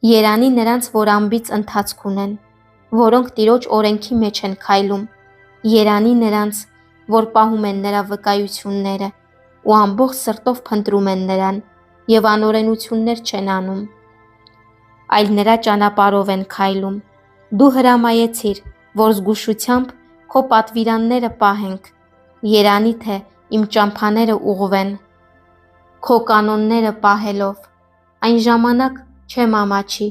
Երանի նրանց, որ ամբից ընթացք ունեն, որոնք Տիրոջ օրենքի մեջ են քայլում, երանի նրանց, որ պահում են նրա վկայությունները ու ամբողջ սրտով փնտրում են նրան և անօրենություններ չեն անում, այլ նրա ճանապարհով են քայլում։ Դու հրամայեցիր, որ զգուշությամբ քո պատվիրանները պահենք, երանի թե իմ ճամփաները ուղղվեն քո կանոնները պահելով։ Այն ժամանակ չեմ ամաչի,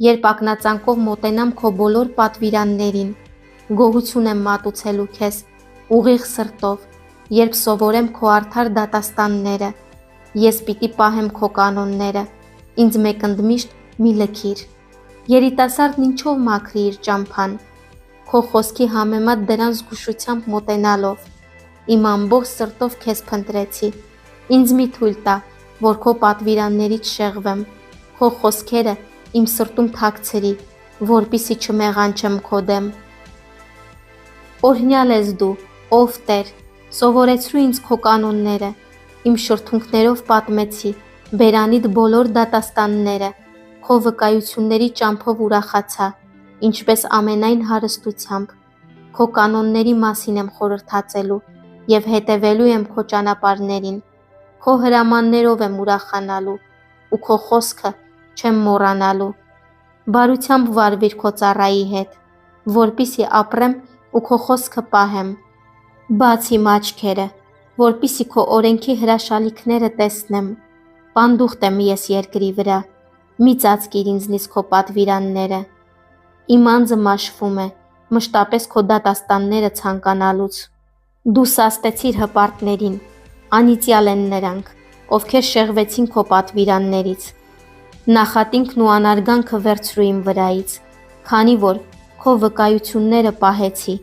երբ ակնածանքով մոտենամ քո բոլոր պատվիրաններին, գոհություն եմ մատուցելու քեզ ուղիղ սրտով, երբ սովորեմ քո արդար դատաստանները, ես պիտի պահեմ քո կանոնները, ինձ մեկ ընդմիշտ մի լքիր։ Երիտասարդն ինչով մաքրի իր ճամփան, քո խոսքի համեմատ դրան զգուշությամբ մոտենալով։ Իմ ամբողջ սրտով քեզ փնտրեցի, ինձ մի թույլ տա, որ քո պատվիրաններից շեղվեմ, քո խոսքերը իմ սրտում թաքցրի, որպեսզի չմեղանչեմ քո դեմ։ Օրհնյալ ես դու, ով Տեր, սովորեցրու ինձ քո կանոնները, իմ շրթունքներով պատմեցի բերանիդ բոլոր դատաստանները, քո վկայությունների ճամփով ուրախացա, ինչպես ամենայն հարստությամբ, քո կանոնների մասին եմ խորհրդածելու և հետևելու եմ քո ճանապարհներին, քո հրամաններով եմ ուրախանալու ու քո խոսքը չեմ մոռանալու։ Բարությամբ վարվիր քո ծառայի հետ, որպեսզի ապրեմ ու քո խոսքը պահեմ։ Բաց իմ աչքերը, որպեսզի քո օրենքի հրաշալիքները տեսնեմ։ Պանդուխտ եմ ես երկրի վրա, մի ծածկիր ինձնից քո պատվիրանները։ Իմ անձը մաշվում է, մշտապես քո դատաստանները ցանկանալուց։ Դու սաստեցիր հպարտներին, անիծյալ են նրանք, ովքեր շեղվեցին քո պատվիրաններից։ Նախատինքն ու անարգանքը վերցրու իմ վրայից, քանի որ քո վկայությունները պահեցի,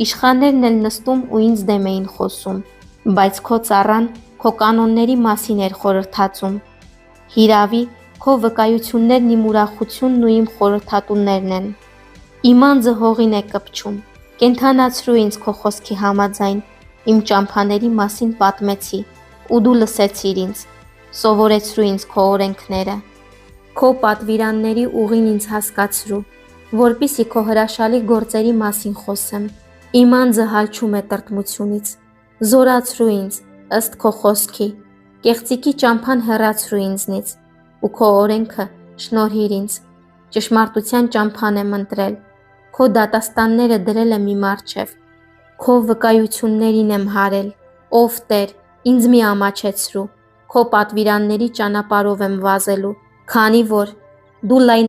իշխաններն էլ նստում ու ինձ դեմ էին խոսում, բայց քո ծառան քո կանոնների մասին էր խորհրդածում։ Հիրավի, քո վկայություններն իմ ուրախությունն ու իմ խորհրդատուներն են։ Իմ անձը հողին է կպչում, կենդանացրու ինձ քո խոսքի համաձայն, իմ ճամփաների մասին պատմեցի, ու դու լսեցիր ինձ, սովորեցրու ինձ քո օրենքները։ Քո պատվիրանների ուղին ինձ հասկացրու, որպեսզի քո հրաշալի գործերի մասին խոսեմ։ Իմ անձը հալչում է տրտմությունից, զորացրու ինձ ըստ քո խոսքի, կեղծիքի ճամփան հեռացրու ինձնից, ու քո օրենքը շնորհիր ինձ։ Ճշմարտության ճամփան եմ ընտրել, քո դատաստանները դրել եմ իմ առջև, քո վկայություններին եմ հարել։ Ով Տեր, ինձ մի ամաչեցրու, քո պատվիրանների ճանապարհով եմ վազելու, քանի որ դու լայն